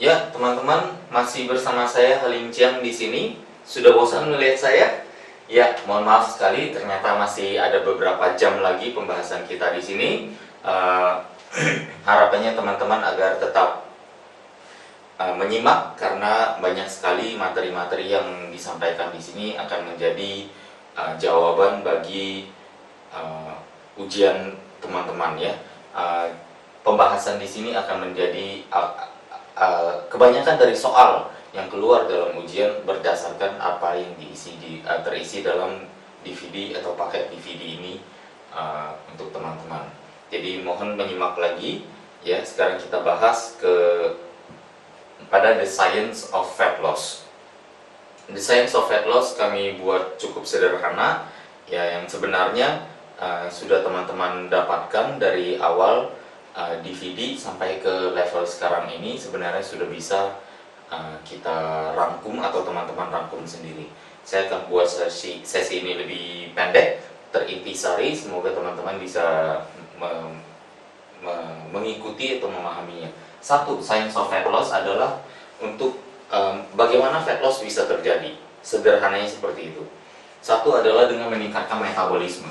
Ya, teman-teman, masih bersama saya Halim Chiang di sini. Sudah bosan melihat saya? Ya, mohon maaf sekali, ternyata masih ada beberapa jam lagi pembahasan kita di sini. Eh, Harapannya teman-teman agar tetap menyimak karena banyak sekali materi-materi yang disampaikan di sini akan menjadi jawaban bagi ujian teman-teman ya. Uh, Pembahasan di sini akan menjadi kebanyakan dari soal yang keluar dalam ujian berdasarkan apa yang terisi dalam DVD atau paket DVD ini untuk teman-teman. Jadi mohon menyimak lagi ya. Sekarang kita bahas pada The Science of Fat Loss. The Science of Fat Loss kami buat cukup sederhana ya, yang sebenarnya sudah teman-teman dapatkan dari awal DVD sampai ke level sekarang ini sebenarnya sudah bisa kita rangkum atau teman-teman rangkum sendiri. Saya akan buat sesi ini lebih pendek, terintisari, semoga teman-teman bisa mengikuti atau memahaminya. Satu, Science of Fat Loss adalah untuk bagaimana fat loss bisa terjadi. Sederhananya seperti itu. Satu adalah dengan meningkatkan metabolisme.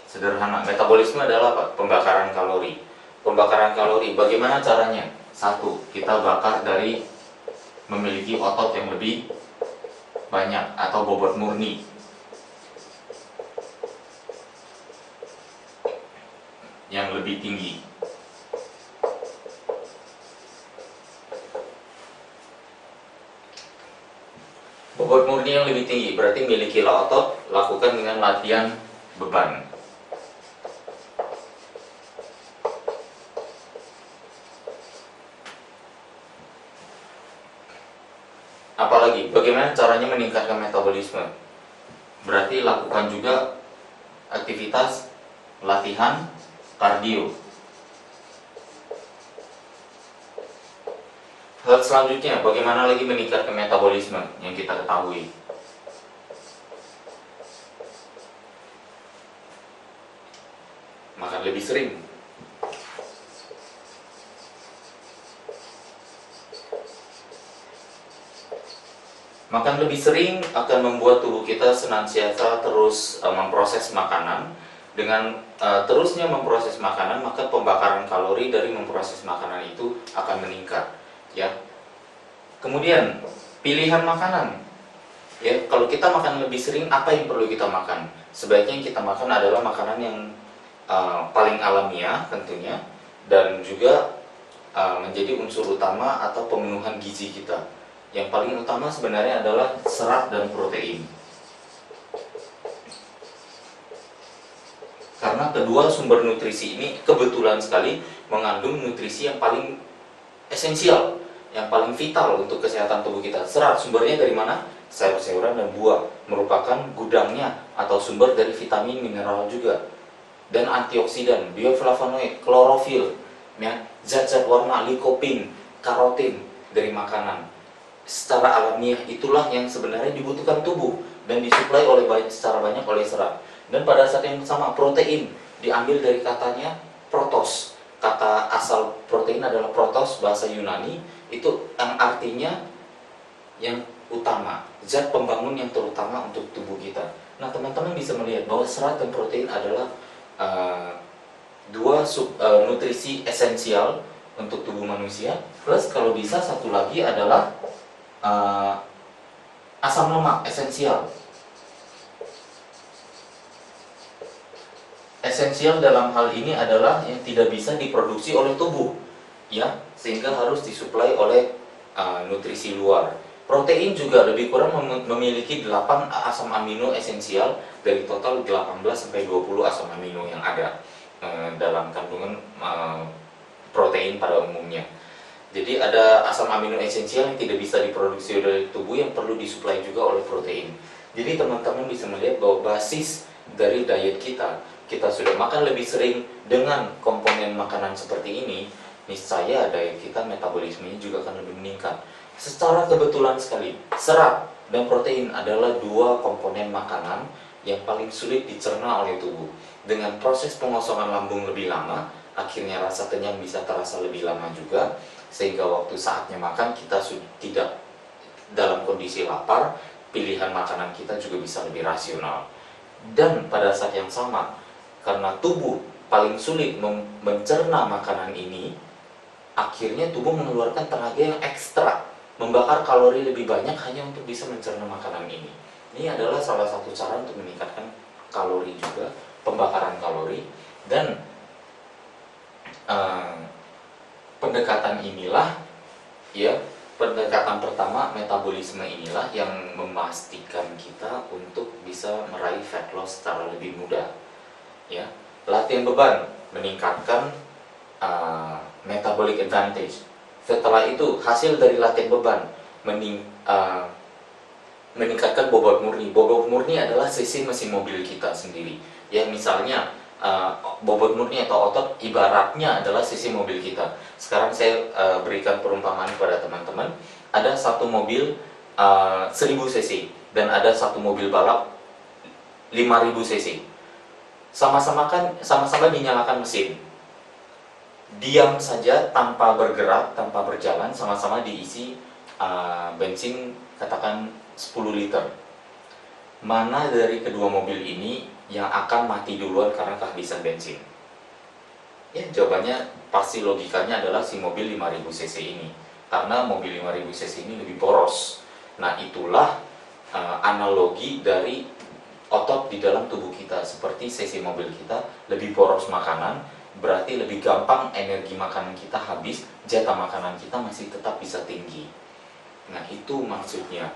Sederhana, metabolisme adalah apa? Pembakaran kalori. Pembakaran kalori, bagaimana caranya? Satu, kita bakar dari memiliki otot yang lebih banyak atau bobot murni. Yang lebih tinggi. Bobot murni yang lebih tinggi berarti milikilah otot, lakukan dengan latihan beban. Apalagi, bagaimana caranya meningkatkan metabolisme? Berarti lakukan juga aktivitas latihan kardio. Hal selanjutnya, bagaimana lagi meningkatkan metabolisme yang kita ketahui? Makan lebih sering. Makan lebih sering akan membuat tubuh kita senantiasa terus memproses makanan. Dengan terusnya memproses makanan, maka pembakaran kalori dari memproses makanan itu akan meningkat, ya. Kemudian pilihan makanan, ya. Kalau kita makan lebih sering, apa yang perlu kita makan? Sebaiknya yang kita makan adalah makanan yang paling alamiah tentunya, dan juga menjadi unsur utama atau pemenuhan gizi kita. Yang paling utama sebenarnya adalah serat dan protein. Karena kedua sumber nutrisi ini kebetulan sekali mengandung nutrisi yang paling esensial, yang paling vital untuk kesehatan tubuh kita. Serat sumbernya dari mana? Sayur-sayuran dan buah merupakan gudangnya atau sumber dari vitamin, mineral juga. Dan antioksidan, bioflavonoid, klorofil, ya, zat-zat warna, likopin, karotin dari makanan. Secara alamiah itulah yang sebenarnya dibutuhkan tubuh dan disuplai secara banyak oleh serat. Dan pada saat yang sama, protein diambil dari katanya protos. Kata asal protein adalah protos, bahasa Yunani, itu yang artinya yang utama, zat pembangun yang terutama untuk tubuh kita. Nah, teman-teman bisa melihat bahwa serat dan protein adalah dua nutrisi esensial untuk tubuh manusia. Plus kalau bisa satu lagi adalah asam lemak esensial. Esensial dalam hal ini adalah yang tidak bisa diproduksi oleh tubuh, ya, sehingga harus disuplai oleh nutrisi luar. Protein juga lebih kurang memiliki 8 asam amino esensial dari total 18-20 asam amino yang ada dalam kandungan protein pada umumnya. Jadi ada asam amino esensial yang tidak bisa diproduksi oleh tubuh yang perlu disuplai juga oleh protein. Jadi teman-teman bisa melihat bahwa basis dari diet kita sudah makan lebih sering dengan komponen makanan seperti ini, niscaya diet kita metabolismenya juga akan lebih meningkat. Secara kebetulan sekali, serat dan protein adalah dua komponen makanan yang paling sulit dicerna oleh tubuh. Dengan proses pengosongan lambung lebih lama, akhirnya rasa kenyang bisa terasa lebih lama juga, sehingga waktu saatnya makan kita tidak dalam kondisi lapar, pilihan makanan kita juga bisa lebih rasional. Dan pada saat yang sama, karena tubuh paling sulit mencerna makanan ini, akhirnya tubuh mengeluarkan tenaga yang ekstra, membakar kalori lebih banyak hanya untuk bisa mencerna makanan ini. Ini adalah salah satu cara untuk meningkatkan kalori juga, pembakaran kalori. Dan pendekatan inilah, ya, pendekatan pertama, metabolisme inilah yang memastikan kita untuk bisa meraih fat loss secara lebih mudah. Ya, latihan beban meningkatkan metabolic advantage. Setelah itu hasil dari latihan beban meningkatkan bobot murni. Bobot murni adalah sisi mesin mobil kita sendiri. Ya, misalnya bobot murni atau otot ibaratnya adalah sisi mobil kita. Sekarang saya berikan perumpamaan kepada teman-teman. Ada satu mobil 1000 cc dan ada satu mobil balap 5000 cc. Sama-sama dinyalakan mesin. Diam saja tanpa bergerak, tanpa berjalan, sama-sama diisi bensin katakan 10 liter. Mana dari kedua mobil ini yang akan mati duluan karena kehabisan bensin? Ya, jawabannya pasti logikanya adalah si mobil 5000 cc ini. Karena mobil 5000 cc ini lebih boros. Nah, itulah analogi dari otot di dalam tubuh kita. Seperti cc mobil kita lebih boros makanan, berarti lebih gampang energi makanan kita habis, jatah makanan kita masih tetap bisa tinggi. Nah, itu maksudnya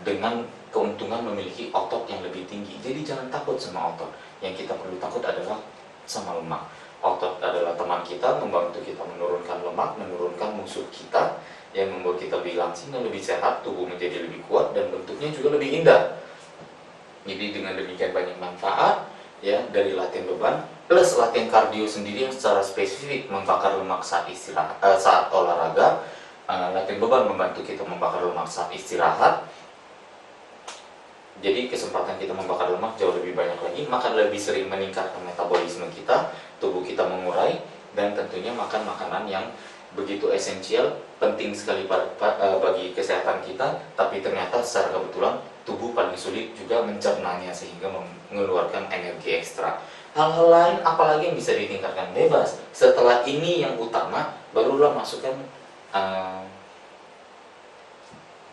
dengan keuntungan memiliki otot yang lebih tinggi. Jadi jangan takut sama otot. Yang kita perlu takut adalah sama lemak. Otot adalah teman kita, membantu kita menurunkan lemak, menurunkan musuh kita, yang membuat kita lebih langsing dan lebih sehat, tubuh menjadi lebih kuat, dan bentuknya juga lebih indah. Jadi dengan demikian banyak manfaat ya dari latihan beban plus latihan kardio sendiri yang secara spesifik membakar lemak saat istirahat, saat olahraga. Latihan beban membantu kita membakar lemak saat istirahat. Jadi kesempatan kita membakar lemak jauh lebih banyak lagi, makan lebih sering meningkatkan metabolisme kita, tubuh kita mengurai, dan tentunya makan makanan yang begitu esensial, penting sekali bagi kesehatan kita, tapi ternyata secara kebetulan tubuh paling sulit juga mencernanya sehingga mengeluarkan energi ekstra. Hal-hal lain apalagi yang bisa ditingkatkan? Bebas. Setelah ini yang utama, barulah masukkan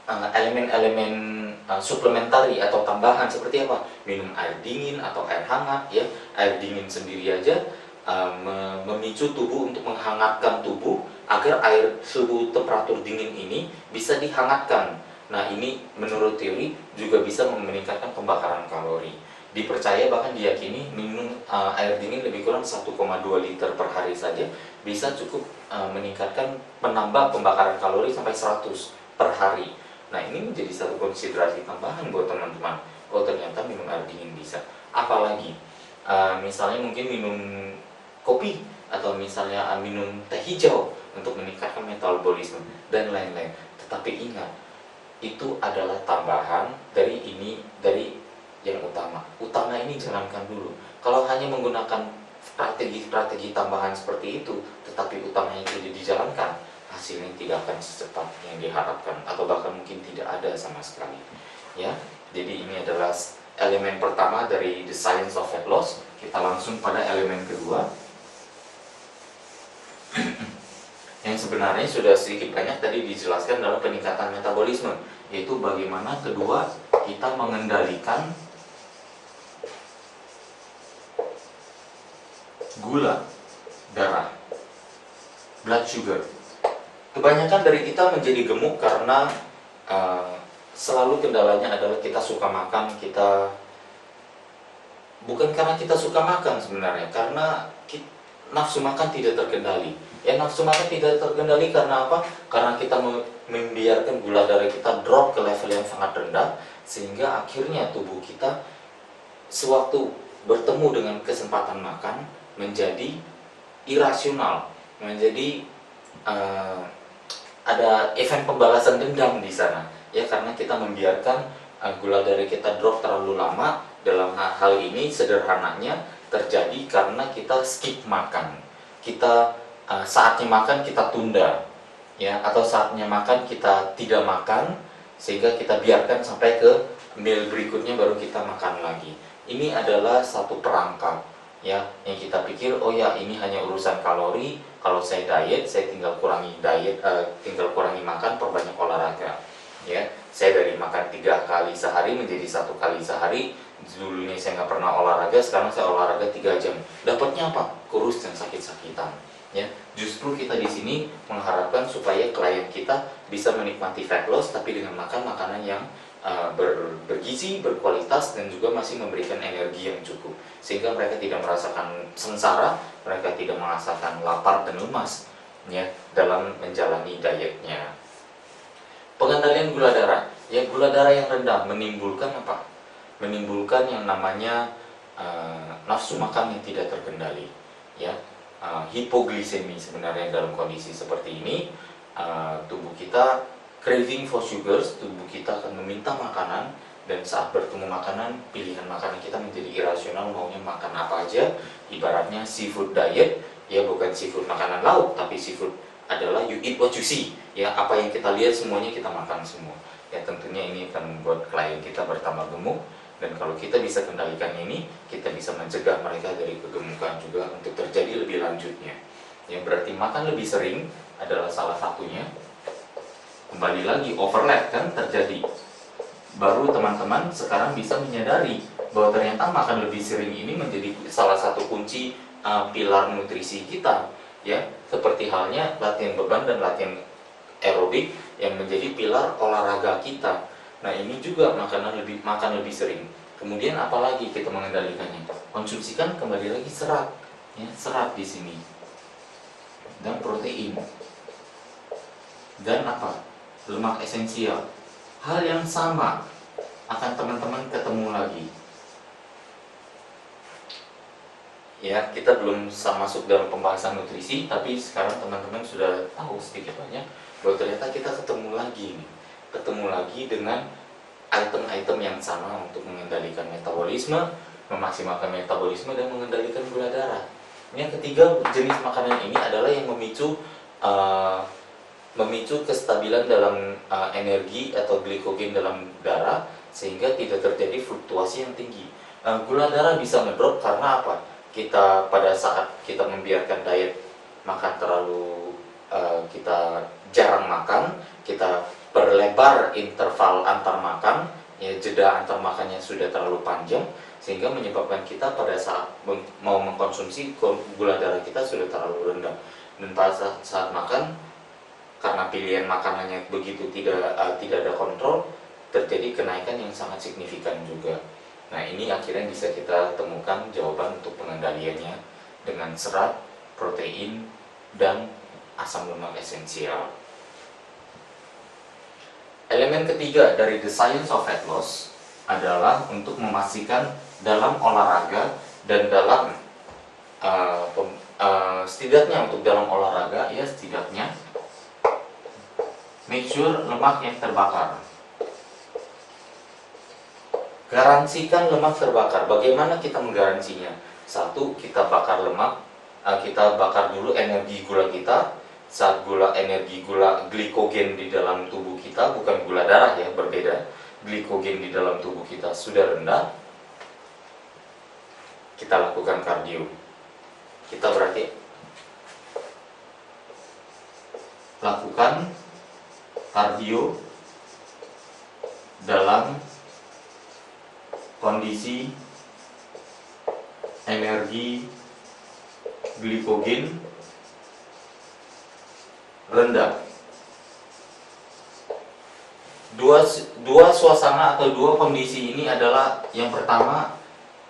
elemen-elemen suplementari atau tambahan seperti apa? Minum air dingin atau air hangat ya. Air dingin sendiri aja memicu tubuh untuk menghangatkan tubuh agar air suhu temperatur dingin ini bisa dihangatkan. Nah, ini menurut teori juga bisa meningkatkan pembakaran kalori. Dipercaya bahkan diyakini minum air dingin lebih kurang 1,2 liter per hari saja bisa cukup meningkatkan, menambah pembakaran kalori sampai 100 per hari. Nah, ini menjadi satu konsiderasi tambahan buat teman-teman. Oh, ternyata minum air dingin bisa. Apalagi misalnya mungkin minum kopi atau misalnya minum teh hijau untuk meningkatkan metabolisme dan lain-lain. Tetapi ingat, itu adalah tambahan dari yang utama. Utama ini jalankan dulu. Kalau hanya menggunakan strategi tambahan seperti itu, tetapi utamanya tidak dijalankan, hasilnya tidak akan secepat yang diharapkan, atau bahkan mungkin tidak ada sama sekali. Ya, jadi ini adalah elemen pertama dari The Science of Fat Loss. Kita langsung pada elemen kedua, yang sebenarnya sudah sedikit banyak tadi dijelaskan dalam peningkatan metabolisme, yaitu bagaimana kedua kita mengendalikan gula darah, blood sugar. Kebanyakan dari kita menjadi gemuk karena selalu kendalanya adalah kita suka makan, bukan karena kita suka makan sebenarnya, karena nafsu makan tidak terkendali. Ya, nafsu makan tidak terkendali karena apa? Karena kita membiarkan gula darah kita drop ke level yang sangat rendah, sehingga akhirnya tubuh kita sewaktu bertemu dengan kesempatan makan menjadi irasional, menjadi ada event pembalasan dendam di sana. Ya, karena kita membiarkan gula darah kita drop terlalu lama. Dalam hal ini sederhananya terjadi karena kita skip makan. kita saatnya makan kita tunda, ya, atau saatnya makan kita tidak makan sehingga kita biarkan sampai ke meal berikutnya baru kita makan lagi. Ini adalah satu perangkap, ya, yang kita pikir oh ya ini hanya urusan kalori, kalau saya diet saya tinggal kurangi tinggal kurangi makan, perbanyak olahraga, ya. Saya dari makan 3 kali sehari menjadi 1 kali sehari. Dulunya saya nggak pernah olahraga, sekarang saya olahraga 3 jam. Dapatnya apa? Kurus dan sakit-sakitan. Ya, justru kita di sini mengharapkan supaya klien kita bisa menikmati fat loss tapi dengan makan makanan yang bergizi, berkualitas, dan juga masih memberikan energi yang cukup, sehingga mereka tidak merasakan sengsara, mereka tidak merasakan lapar dan lemas, ya, dalam menjalani dietnya. Pengendalian gula darah, ya, gula darah yang rendah menimbulkan apa? Menimbulkan yang namanya nafsu makan yang tidak terkendali, ya. Hipoglisemi sebenarnya dalam kondisi seperti ini, tubuh kita craving for sugars, tubuh kita akan meminta makanan, dan saat bertemu makanan, pilihan makanan kita menjadi irasional, maunya makan apa aja. Ibaratnya seafood diet, ya, bukan seafood makanan laut, tapi seafood adalah you eat what you see, ya, apa yang kita lihat semuanya kita makan semua. Ya, tentunya ini akan membuat klien kita bertambah gemuk, dan kalau kita bisa kendalikan ini, kita bisa mencegah mereka dari kegemukan juga untuk terjadi lebih lanjutnya. Yang berarti makan lebih sering adalah salah satunya. Kembali lagi overlap kan terjadi. Baru teman-teman sekarang bisa menyadari bahwa ternyata makan lebih sering ini menjadi salah satu kunci pilar nutrisi kita, ya. Seperti halnya latihan beban dan latihan aerobik yang menjadi pilar olahraga kita. Nah, ini juga makan lebih sering. Kemudian apalagi kita mengendalikannya? Konsumsikan kembali lagi serat, ya, serat di sini. Dan protein. Dan apa? Lemak esensial. Hal yang sama akan teman-teman ketemu lagi. Ya, kita belum masuk dalam pembahasan nutrisi, tapi sekarang teman-teman sudah tahu sedikit banyak bahwa ternyata kita ketemu lagi dengan item-item yang sama untuk mengendalikan metabolisme, memaksimalkan metabolisme, dan mengendalikan gula darah. Yang ketiga jenis makanan ini adalah yang memicu kestabilan dalam energi atau glikogen dalam darah, sehingga tidak terjadi fluktuasi yang tinggi. Gula darah bisa ngedrop karena apa? Kita pada saat kita membiarkan diet makan terlalu, kita jarang makan, kita perlebar interval antar makan, ya, jeda antar makannya sudah terlalu panjang, sehingga menyebabkan kita pada saat mau mengkonsumsi gula darah kita sudah terlalu rendah. Dan pada saat makan, karena pilihan makanannya begitu tidak ada kontrol, terjadi kenaikan yang sangat signifikan juga. Nah, ini akhirnya bisa kita temukan jawaban untuk pengendaliannya dengan serat, protein, dan asam lemak esensial. Elemen ketiga dari The Science of Fat Loss adalah untuk memastikan dalam olahraga dan dalam setidaknya untuk dalam olahraga, ya, setidaknya make sure lemak yang terbakar. Garansikan lemak terbakar. Bagaimana kita menggaransinya? Satu, kita bakar lemak, kita bakar dulu energi gula kita. Saat energi gula glikogen di dalam tubuh kita, bukan gula darah, ya, berbeda. Glikogen di dalam tubuh kita sudah rendah, kita lakukan kardio. Kita berarti lakukan kardio dalam kondisi energi glikogen rendah. Dua suasana atau dua kondisi ini adalah yang pertama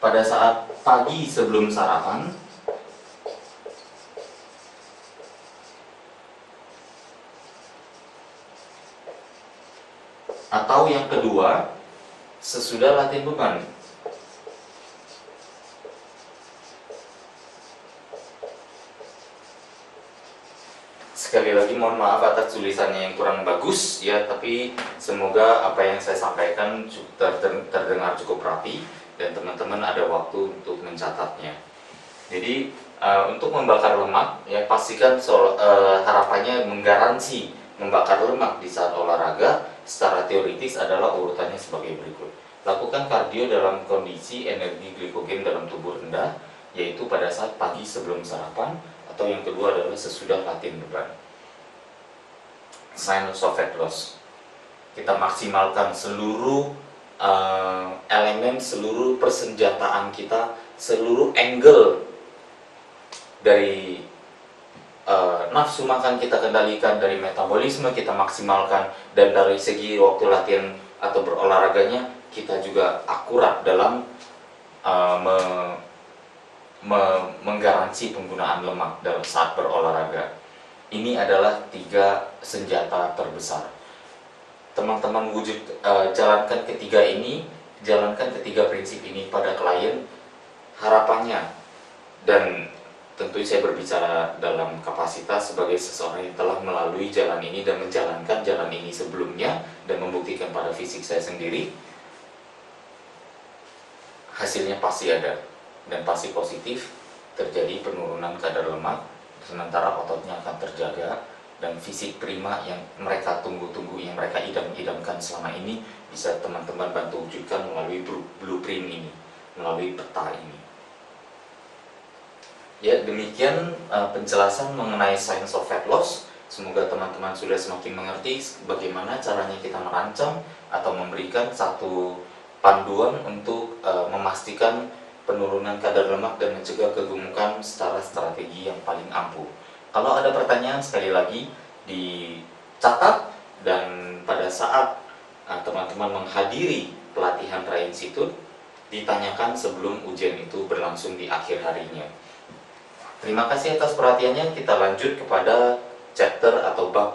pada saat pagi sebelum sarapan, atau yang kedua sesudah latihan beban. Sekali lagi mohon maaf atas tulisannya yang kurang bagus, ya, tapi semoga apa yang saya sampaikan terdengar cukup rapi dan teman-teman ada waktu untuk mencatatnya. Jadi untuk membakar lemak, ya pastikan harapannya menggaransi membakar lemak di saat olahraga. Secara teoritis adalah urutannya sebagai berikut. Lakukan kardio dalam kondisi energi glikogen dalam tubuh rendah, yaitu pada saat pagi sebelum sarapan, atau yang kedua adalah sesudah latihan beban. Signs of fat loss, kita maksimalkan seluruh elemen, seluruh persenjataan kita, seluruh angle dari nafsu makan kita kendalikan, dari metabolisme kita maksimalkan, dan dari segi waktu latihan atau berolahraganya kita juga akurat dalam menggaransi penggunaan lemak dalam saat berolahraga. Ini adalah 3 senjata terbesar. Teman-teman jalankan ketiga prinsip ini pada klien, harapannya, dan tentu saya berbicara dalam kapasitas sebagai seseorang yang telah melalui jalan ini dan menjalankan jalan ini sebelumnya dan membuktikan pada fisik saya sendiri, hasilnya pasti ada dan pasti positif. Terjadi penurunan kadar lemak, sementara ototnya akan terjaga, dan fisik prima yang mereka tunggu-tunggu, yang mereka idam-idamkan selama ini, bisa teman-teman bantu wujudkan melalui blueprint ini, melalui peta ini. Ya, demikian penjelasan mengenai science of fat loss. Semoga teman-teman sudah semakin mengerti bagaimana caranya kita merancang atau memberikan satu panduan untuk memastikan penurunan kadar lemak dan mencegah kegemukan secara strategi yang paling ampuh. Kalau ada pertanyaan, sekali lagi dicatat, dan pada saat teman-teman menghadiri pelatihan Tri-Institute, ditanyakan sebelum ujian itu berlangsung di akhir harinya. Terima kasih atas perhatiannya. Kita lanjut kepada chapter atau bab